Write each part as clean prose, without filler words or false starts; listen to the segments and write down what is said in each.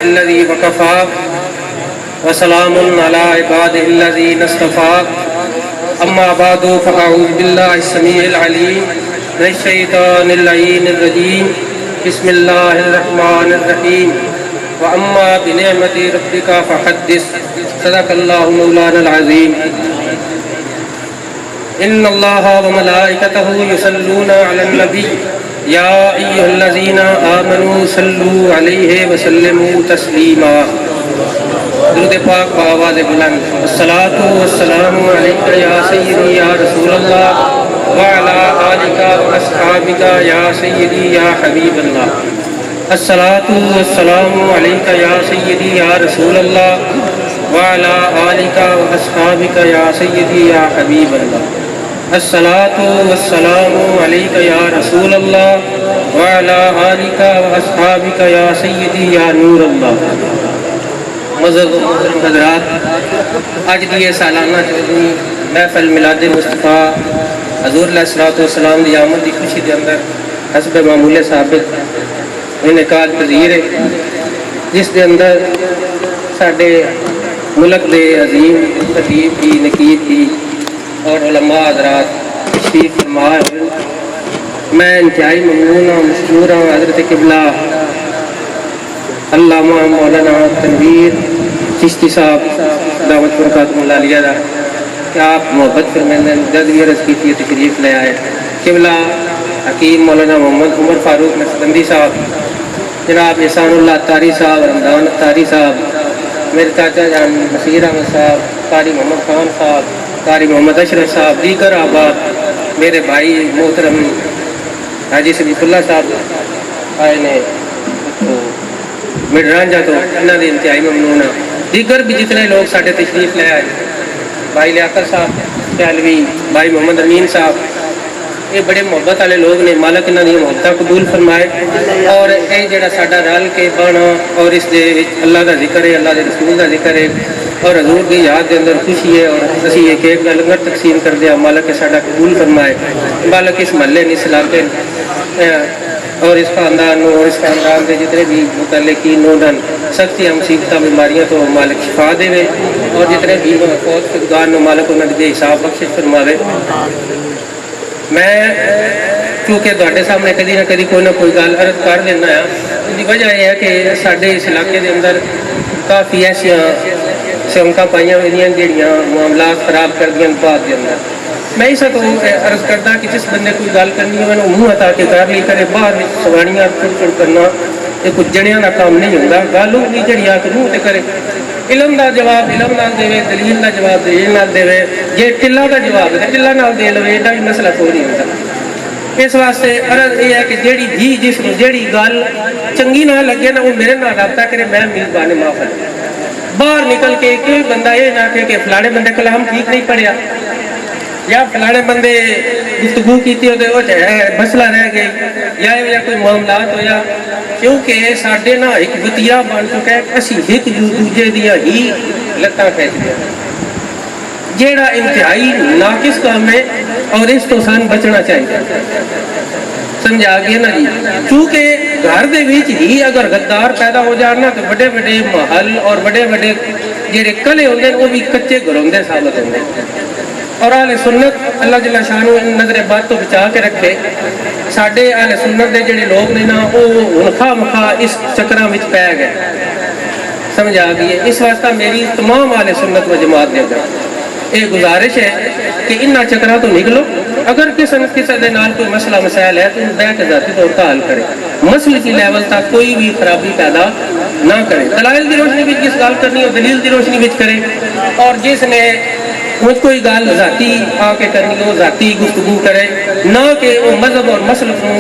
الذي وكفى وسلام على عباده الذين اصطفى أما بعد فأعوذ بالله السميع العليم من الشيطان اللعين الرجيم بسم الله الرحمن الرحيم وأما بنعمة ربك فحدث صدق الله مولانا العظيم إن الله وملائكته يصلون على النبي يا أيها الذين آمنوا صلوا عليه وسلموا تسليما درود پاک بآواز بلند الصلاة والسلام عليك يا سيدي يا رسول الله وعلى آلك وأصحابك يا سيدي يا حبيب الله الصلاة والسلام عليك يا سيدي يا رسول الله وعلى آلك وأصحابك يا سيدي يا حبيب الله الصلاة والسلام عليك يا رسول الله وعلى آلك وأصحابك يا سيدي يا نور الله معزز محترم حضرات، آج دی سالانہ 14ویں محفل میلاد مصطفیٰ حضور علیہ الصلوۃ والسلام دی آمد دی خوشی دے اندر حسب معمول ثابت انعقاد پذیر ہے، جس دے اندر ساڈے ملک دے عظیم خطیب کی نقیب کی اور علماء حضرات تشریف فرما ہوئے۔ میں انتہائی ممنون ہوں، مشکور ہوں حضرت قبلہ علامہ مولانا تنویر چشتی صاحب دعوت برکاتہ اللہ علیہ دا کہ آپ محبت فرمائیں جذبی عرض کی تشریف لے آئے۔ قبلہ حکیم مولانا محمد عمر فاروق نقشبندی صاحب، جناب احسان اللہ اتاری صاحب، رمضان اتاری صاحب، میرے چاچا جان نصیر احمد صاحب، قاری محمد خان صاحب، قاری محمد اشرف صاحب، دیگر آباد میرے بھائی محترم حاجی صدیق اللہ صاحب آئے نے مڈرانجا تو انہوں نے انتہائی ممنون ہوں۔ دیگر بھی جتنے لوگ ساڈے تشریف لے آئے، بھائی لیاقت صاحب کہلوی، بھائی محمد امین صاحب، یہ بڑے محبت والے لوگ نے، مالک انہوں نے محبت قبول فرمائے۔ اور یہ جڑا ساڈا رل کے بہنا اور اس دے اللہ دا ذکر ہے، اللہ دے رسول دا ذکر ہے اور حضور کی یاد کے اندر خوشی ہے، اور اسی ایک ایک کا لنگر تقسیم کر دیا، مالک ساڈا قبول فرمائے۔ مالک اس محلے نے، اس علاقے اور اس خاندان اور اس خاندان کے جتنے بھی متعلقین نوڈن سختیاں مصیبتیں بیماریاں تو مالک شفا دے، اور جتنے بھی فوت شدگان نو مالک انہوں نے حساب بخشش فرماوے۔ میں کیونکہ تواڈے سامنے کدی نہ کدی کوئی نہ کوئی گل عرض کر دینا ہے، اس کی وجہ یہ ہے کہ ساڈے اس علاقے کے اندر کافی ایسا سمکاں پائیاں ہوئی جہاں معاملات خراب کر دیا بعد کے اندر۔ میں اس کو عرض کرتا کہ جس بندے کوئی گل کرنی ہے انہوں منہ ہٹا کے کر لی کرے، باہر سوانیاں چڑ کرنا یہ کچھ جنیاں کا کام نہیں ہوتا۔ گل ہوگی جہی آ کے منہ تے کرے، علم دا جواب علم نال دے، دلیل دا جواب دلیل نال دے، جے ٹلا دا جواب ہے ٹلا نال دے لو، ایڈا بھی مسئلہ کوئی نہیں ہوتا۔ اس واسطے عرض یہ ہے کہ جیڑی جی جس کو جیڑی گل چنگی نہ لگے نا وہ میرے نال رابطہ کرے، میں میزبان محفل باہر نکل کے کوئی بندہ یہ نہ کہ فلانے بندے کلام ٹھیک نہیں پڑھیا یا فلانے بندے گفتگو کیتی ہوتے وہ مسئلہ رہ گئی یا کوئی معاملات ہویا، کیونکہ ساڈے نا ایک وتیرا بن چکا ہے، اسی ایک دوجے دیا ہی لتاں کھینچ دیا، جیڑا انتہائی ناقص کام ہے اور اس تو سان بچنا چاہیے۔ سمجھا گیا نا جی؟ چونکہ گھر دے وچ ہی اگر غدار پیدا ہو جانا تو بڑے بڑے محل اور بڑے بڑے جڑے کلے ہوندے وہ بھی کچے گھروندے ثابت ہوندے۔ اور اہل سنت اللہ جل شانہ نظر بد تو بچا کے رکھے، ساڈے اہل سنت دے جڑے لوگ نے نا وہ خواہ مخواہ اس چکراں وچ پے گئے۔ سمجھا گئی؟ اس واسطہ میری تمام اہل سنت و جماعت دے اندر یہ گزارش ہے کہ انہاں چکراں تو نکلو، اگر کسی دے نال کوئی مسئلہ مسائل ہے تو بیٹھ کے ذاتی طور پر حل کرے، مسئلے کی لیول تک کوئی بھی خرابی پیدا نہ کرے، دلائل کی روشنی میں جس گل کرنی ہو دلیل کی روشنی میں کرے، اور جس نے مجھ کوئی گل ذاتی آ کے کرنی ہو ذاتی گفتگو کرے، نہ کہ وہ مذہب اور مسلک کو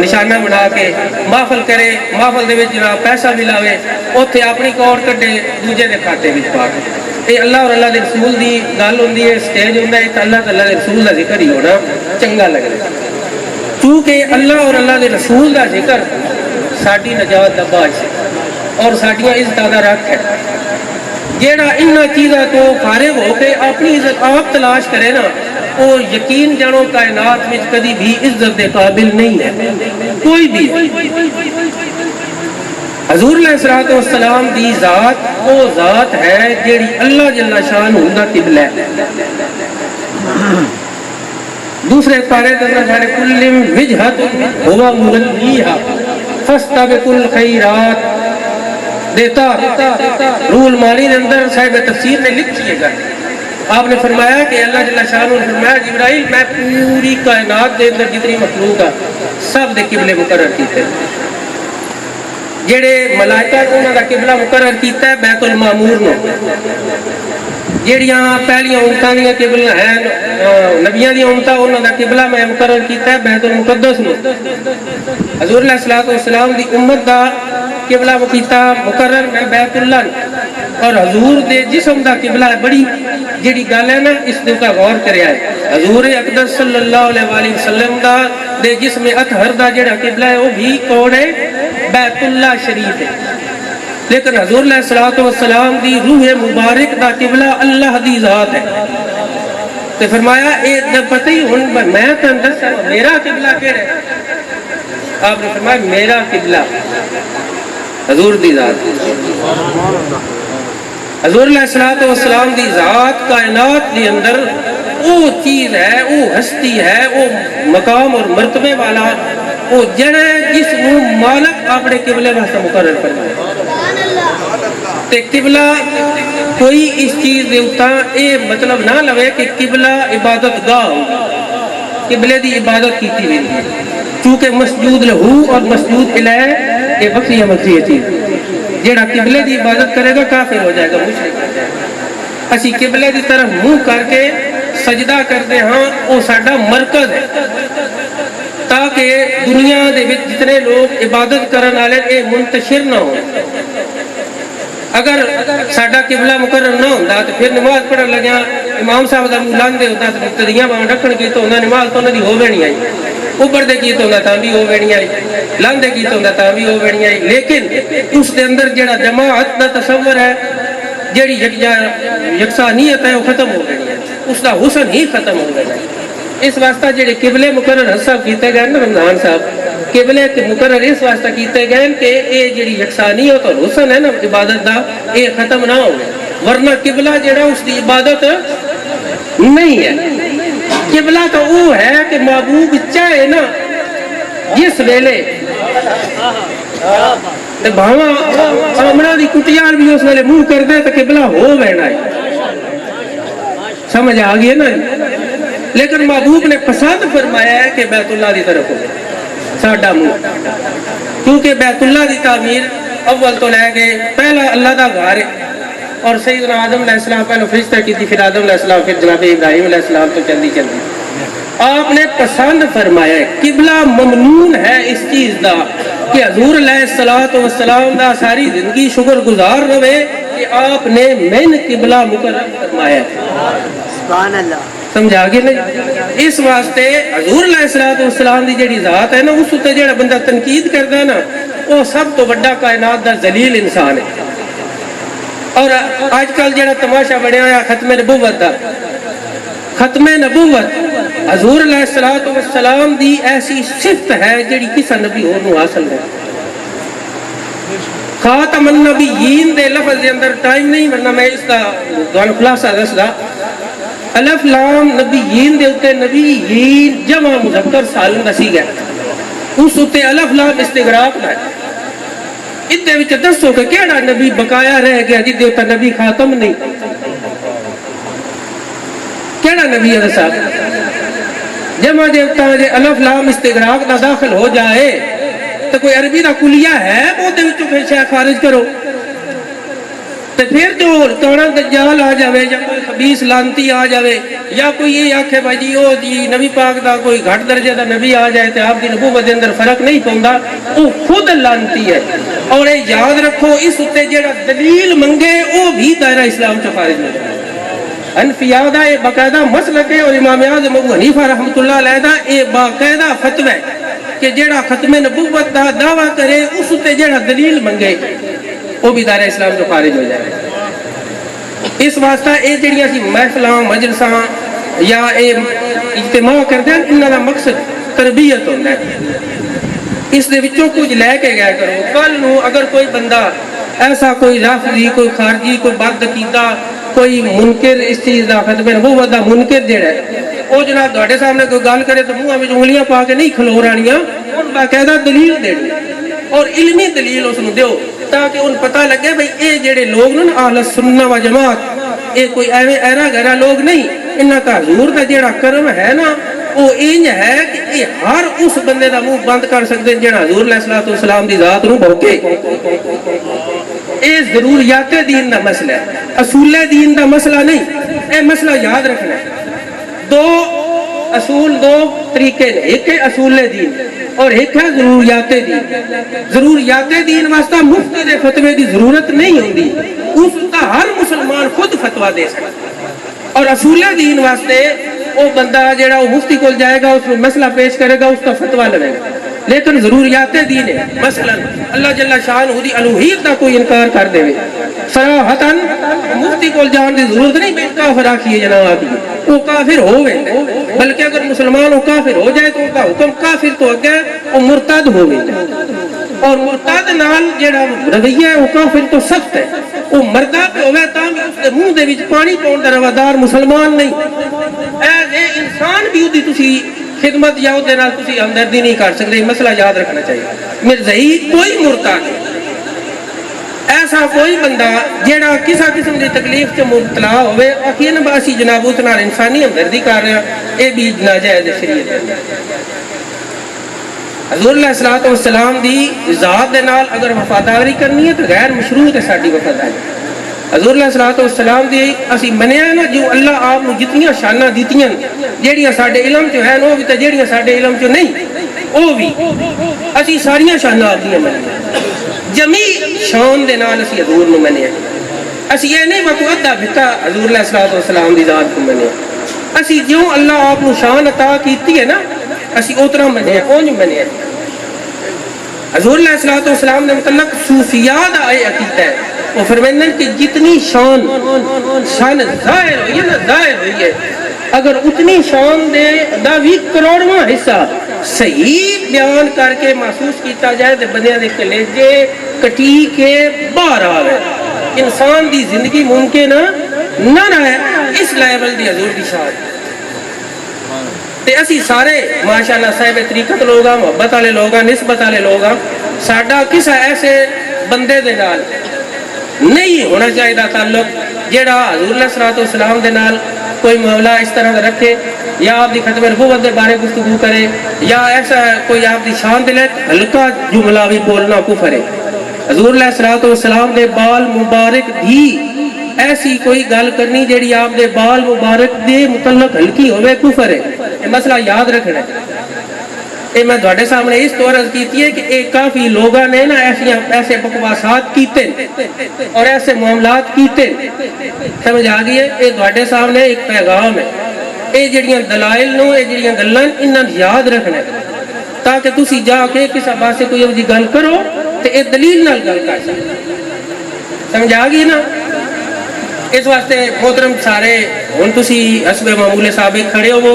نشانہ بنا کے محفل کرے، محفل دے وچ جناب پیسہ بھی لاوے، اوتھے اپنی کوڑ کڈے دوجے دے کھاتے وچ پا کے۔ یہ اللہ اور اللہ دے رسول دی گل ہوندی ہے، سٹیج ہوندا ہے، اللہ تعالیٰ دے رسول دا ذکر ہی ہونا چنگا لگے، کیونکہ اللہ اور اللہ دے رسول دا ذکر ساڈی نجات دا باعث ہے اور ساڈیاں عزتاں دا رکھ ہے۔ جیڑا انہاں چیزاں تو فارغ ہو کے اپنی عزت آپ تلاش کرے نا، وہ یقین جانو کائنات میں کبھی بھی عزت دے قابل نہیں ہے، کوئی بھی۔ حضور علیہ الصلوۃ والسلام دی ذات وہ ذات ہے جیڑی اللہ جل شان دا قبلہ ہے. دوسرے پارے اندر سارے کل وجہۃ ہوا مولویھا فاستبقوا الخیرات دیتا روح المعانی کے اندر صاحب تفسیر نے لکھیے گا. آپ نے فرمایا کہ اللہ جل شانہ نے فرمایا جبرائیل میں پوری کائنات کے اندر جتنی مخلوق ہے سب دے قبلے مقرر کیتے. جڑے ملائکہ انہاں دا قبلہ مقرر کیتا ہے بیت المعمور نو. جڑیاں پہلیاں امتاں دیاں قبلہ ہیں نبیاں دی امتاں انہاں دا قبلہ میں مقرر کیتا ہے بیت المقدس نو. حضور علیہ الصلوۃ والسلام دی امت دا قبلہ کیتا مقرر میں بیت اللہ نو. اور حضور دے جسم دا قبلہ ہے. بڑی جڑی گل ہے نا اس دے اوپر غور کریا ہے. حضور اقدس صلی اللہ علیہ وآلہ وسلم دا دے جسم اطہر دا جڑا قبلہ ہے وہ بھی کون ہے؟ بیت اللہ شریف ہے. لیکن حضور علیہ الصلوۃ والسلام دی روح مبارک دا قبلہ اللہ دی ذات ہے. تو فرمایا اے پتہ ہی ہن میں تن دسا میرا قبلہ کیڑا ہے. آپ نے فرمایا میرا قبلہ حضور دی ذات. حضور علیہ الصلوۃ والسلام دی ذات کائنات کے اندر وہ چیز ہے، وہ ہستی ہے، وہ مقام اور مرتبے والا وہ جڑا جس نو مالک اپنے قبلے واسطے مقرر فرمایا. تے قبلہ کوئی اس چیز دے اوپر اے مطلب نہ لوے کہ قبلہ عبادت گاہ ہوگا. قبلے دی عبادت کیتی ہوئی ہے چونکہ مسجود لہو اور مسجود الیہ یہ وکری چیز. جڑا قبلے دی عبادت کرے گا کافر ہو جائے گا، مشرک ہو جائے گا. اسی قبلے دی طرف منہ کر کے سجدہ کرتے ہاں وہ ساڈا مرکز ہے تاکہ دنیا دے وچ جتنے لوگ عبادت کرن والے اے منتشر نہ ہو. اگر ساڈا قبلہ مقرر نہ ہوندا تو پھر نماز پڑھن لگیا امام صاحب دا منہ لاندے ہوتا تو مقتدیاں باں رکھن کی تو انہاں نماز تو انہاں دی ہو وینی آئی، اوپر دے کی تو انہاں تاں بھی ہو وینی آئی، لاندے کی تو انہاں تاں بھی ہو وینی آئی. لیکن اس دے اندر جڑا جماعت دا تصور ہے، جڑی یکسانیت ہے وہ ختم ہو گئی ہے، اس دا حسن ہی ختم ہو گیا ہے. اس واسطہ جڑے قبلے مقرر حساب کیتے گئے نا رمضان صاحب قبلے مقرر اس واسطہ کیتے گئے کہ اے جڑی یکسانیت اور حسن ہے نا عبادت دا اے ختم نہ ہو. ورنہ قبلہ جڑا اس دی عبادت نہیں ہے. قبلہ تو وہ ہے کہ محبوب چاہے نا جس ویلے بھاواں سامنا دی کٹیار بھی اس ویلے منہ کر دے تو قبلہ ہو وینا ہے. سمجھ آ گئی ہے نا. لیکن محبوب نے پسند فرمایا ہے کہ بیت اللہ دی طرف ہو ساڈا منہ، کیونکہ بیت اللہ دی تعمیر اول تو لے کے پہلا اللہ دا گھر ہے. اور سیدنا آدم علیہ السلام پہلے فرشتہ کی تھی، پھر آدم علیہ السلام، پھر جناب ابراہیم علیہ السلام تو چلتی آپ نے پسند فرمایا ہے. قبلہ ممنون ہے اس چیز دا کہ حضور علیہ الصلوۃ والسلام دا ساری زندگی شکر گزار رہے کہ آپ نے مین قبلہ مقرر فرمایا ہے. سبحان اللہ. سمجھا گئے نہیں؟ اس واسطے حضور علیہ الصلوۃ والسلام دی جڑی ذات ہے نا اس تے جڑا بندہ تنقید کردا ہے نا وہ سب تو بڑا کائنات دا ذلیل انسان ہے. اور آج کل جڑا تماشا بنیا ہوا ختم نبوت دا، ختم نبوت حضور علیہ الصلوۃ والسلام دی ایسی صفت ہے جڑی کسی نبی اور نو حاصل ہے. خاتم النبیین دے لفظ دے اندر ٹائم نہیں ورنہ میں اس دا دوان خلاصہ دسدا. الف لام نبیین دے اوتے نبیین جمع مذکر سالم دسی گیا، اس اوتے الف لام استغراق ہے. ادھے وچ دسو کہ کیڑا نبی بقایا رہ گیا جدے اوتے نبی خاتم نہیں؟ کیڑا نبی ہے صاحب؟ جمع دے اوتے جے الف لام استغراق دا داخل ہو جائے تو کوئی عربی دا کلیہ ہے وہ دے وچوں پھر شے خارج کرو. تو پھر جو توڑا دجال آ جاوے یا کوئی خبیث لانتی آ جاوے یا کوئی یہ آکھے بھائی جی او جی نبی پاک دا کوئی گھٹ درجے دا نبی آ جائے تو آپ دی نبوت دے اندر فرق نہیں پوندا، وہ خود لانتی ہے. اور یہ یاد رکھو اس اتے جڑا دلیل منگے وہ بھی دائرہ اسلام چ خارج ہو جائے. حنفیہ دا یہ باقاعدہ مسلک ہے اور امام اعظم ابو حنیفہ رحمۃ اللہ علیہ دا یہ باقاعدہ فتوی ہے کہ جڑا ختم نبوت دا دعویٰ کرے اس اتے جڑا دلیل منگے وہ بھی دائرہ اسلام تو خارج ہو جائے. اس واسطہ یہ جڑیاں سی محفلاں مجلساں یا اجتماع کرتے ہیں انہاں دا مقصد تربیت ہوتا ہے. اس دے وچوں کچھ لے کے گیا کرو. کل نو اگر کوئی بندہ ایسا کوئی رافضی کوئی خارجی کوئی بد عقیدہ کوئی منکر اس چیز کا ختم نبوت دا منکر جڑا ہے وہ جناب تہاڈے سامنے کوئی گل کرے تو منہ وچ انگلیاں پا کے نہیں کھلو رہنیاں, ان باقاعدہ دلیل دینی اور علمی دلیل اس نو دیو تاکہ ان پتہ لگے بھئی اے جڑے لوگ نا اہل سنت و جماعت اے کوئی ایویں ایرا گہرا لوگ نہیں. انہاں کا حضور دا جڑا کرم ہے نا وہ انج ہے کہ یہ ہر اس بندے دا منہ بند کر سکتے جڑا حضور علیہ الصلوۃ والسلام دی ذات نو بھوکے. یہ ضروریات دین دا مسئلہ ہے, اصول دین دا مسئلہ نہیں. اے مسئلہ یاد رکھنا ہے. دو اصول دو طریقے نے, ایک ہے اصول دین اور ایک ہے ضروریات دین. ضروریات دین واسطہ مفتی دے فتوے دی ضرورت نہیں ہوندی, اس کا ہر مسلمان خود فتوا دے سکتا. اور اصول دین واسطے وہ بندہ جڑا وہ مفتی کو جائے گا اس کو مسئلہ پیش کرے گا اس کا فتوا لگے گا. لیکن ضروریات دین ہے, مثلا اللہ جل شانہ دی الوہیت کا کوئی انکار کر دے صراحتاً مفتی کو جان دی ضرورت نہیں کہ کافر آکھیے جناب وہ کافر ہوئے, بلکہ اگر مسلمان وہ کافر ہو جائے تو ان کا حکم کافر تو اگے وہ مرتد ہو گئے. اور مرتد نال جڑا رویہ ہے وہ کافر تو سخت ہے. وہ مردہ پہ ہوئے تاں بھی اس کے منہ دے وچ پانی پاؤن دا روادار مسلمان نہیں. اے انسان بھی دی تسی خدمت یا دے نال تسی ہمدردی نہیں کر سکتے. مسئلہ یاد رکھنا چاہیے. مرزائی کوئی مرتد ایسا کوئی بندہ جیڑا کسا قسم کی تکلیف سے مبتلا ہوئے آخیے نا باسی جناب اس نال انسانی ہمدردی کر رہے ہیں, یہ بھی ناجائز شریعت. حضور علیہ الصلوۃ والسلام دی ذات دے نال اگر وفاداری کرنی ہے تو غیر مشروط ہے ساری وفاداری. حضور علیہ الصلوۃ والسلام دی اسی منیا نا جو اللہ آپ کو جتنیاں شاناں دیتیاں جیڑیاں ساڈے علم چ ہیں وہ بھی تے جیڑیاں ساڈے علم چ نہیں وہ بھی اسی ساریاں شاناں آپ دیاں منیا جمی شان دے نال اسی حضور نو منیا. اسی یہ نہیں وقت ادھا بھکا حضور علیہ الصلوۃ والسلام دی ذات کو منیا. اسی جو اللہ آپ کو شان عطا کیتی ہے نا اسی اتنا منیا اونج منیا. حضور علیہ الصلوۃ والسلام نے متعلق صوفیاء دا اے عقیدہ ہے, وہ فرماتے ہیں کہ جتنی شان ظاہر ہوئی ہے نا ظاہر ہوئی ہے اگر اتنی شان دے دا 20 کروڑواں حصہ صحیح بیان کر کے محسوس کیتا جائے تو بندیاں دے کلیجے کٹی کے باہر آ گئے. انسان دی زندگی ممکن نہ رہے اس لیول دی حضور دی شان. تے اسی سارے ماشاءاللہ صاحب طریقت لوگ ہیں, محبت والے لوگ ہیں, نسبت والے لوگ ہیں. ساڈا کسا ایسے بندے دے نال نہیں ہونا چاہیے تعلق جیڑا حضور علیہ الصلوۃ والسلام دے نال کوئی معاملہ اس طرح کا رکھے یا آپ دی ختم نبوت دے بارے گفتگو کرے یا ایسا کوئی آپ دی شان دے لے ہلکا جملہ بھی بولنا کفر ہے. حضور علیہ الصلوۃ والسلام دے بال مبارک بھی ایسی کوئی گل کرنی جیڑی آپ دے بال مبارک دے متعلق ہلکی ہوئے کفر ہے. یہ مسئلہ یاد رکھنا ہے. یہ میں تھوڑے سامنے اس طور عرض کیتی ہے کہ ایک کافی لوگاں نے نا ایسے بکواسات کیتے اور ایسے معاملات کیتے, سمجھ آ گئی ہے. یہ تھوڑے سامنے ایک پیغام ہے. یہ جڑیاں دلائل نو یہ جڑیاں گلاں انہاں یاد رکھنا ہے تاکہ تسی جا کے کسی پاسے کوئی اپنی گل کرو تو یہ دلیل نال گل کر سکو. سمجھ آ گئی نا. اس واسطے محترم سارے ہن تسی حسب معمول سابق کھڑے ہو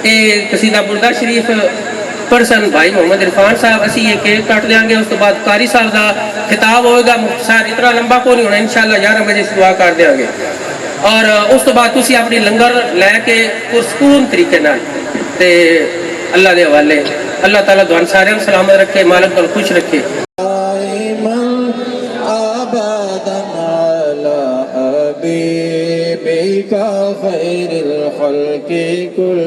کہ قصیدہ بردہ شریف پرسن بھائی محمد عرفان صاحب اسی یہ کیک کٹ دیں گے. اس کے بعد قاری صاحب کا خطاب ہوئے گا, مختصر اتنا لمبا کو نہیں ہونا, انشاءاللہ 11 بجے سے دعا کر دیں گے. اور اس کے بعد تسی اپنی لنگر لے کے پرسکون طریقے نال تے اللہ دے حوالے. اللہ تعالیٰ دعا سارے سلامت رکھے, مالک کو خوش رکھے. خير الخلق كل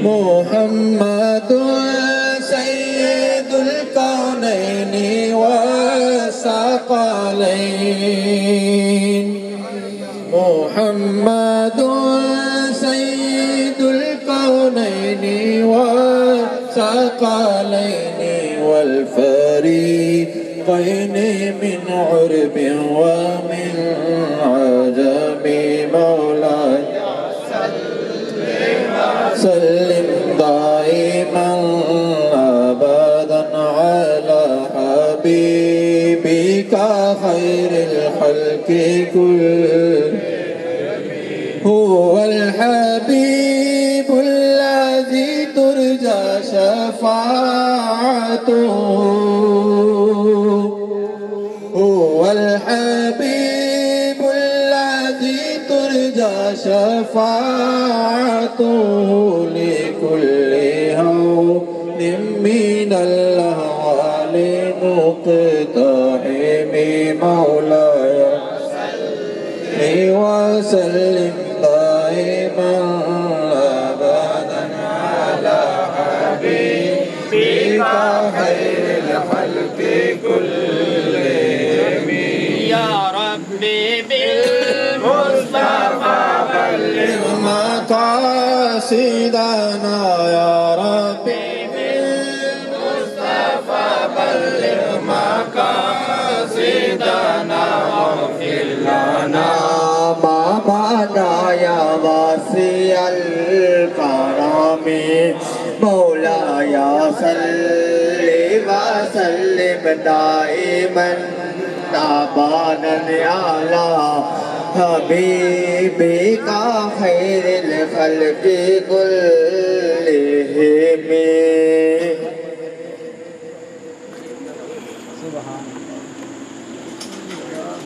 محمد سيد الكونين والثقلين محمد سيد الكونين والثقلين والفريقين من عرب ومن عجم مولاي سلم دائما ابدا على حبيبك خير الخلق كل هو الحبيب الذي ترجى شفاعته هو الحبيب الذي ترجى شفاعته لكل هول من الأهوال مقتحم مولاي وسلم دائما أبدا على حبيبك خير الخلق كلهم يا ربي بالمصطفى بلغ مقاصدنا يا ربي بالمصطفى بلغ مقاصدنا واغفر لنا ما مضى يا واسع الكرم مولاي صل وسلم دائما أبدا على حبيبك خير الخلق كلهم.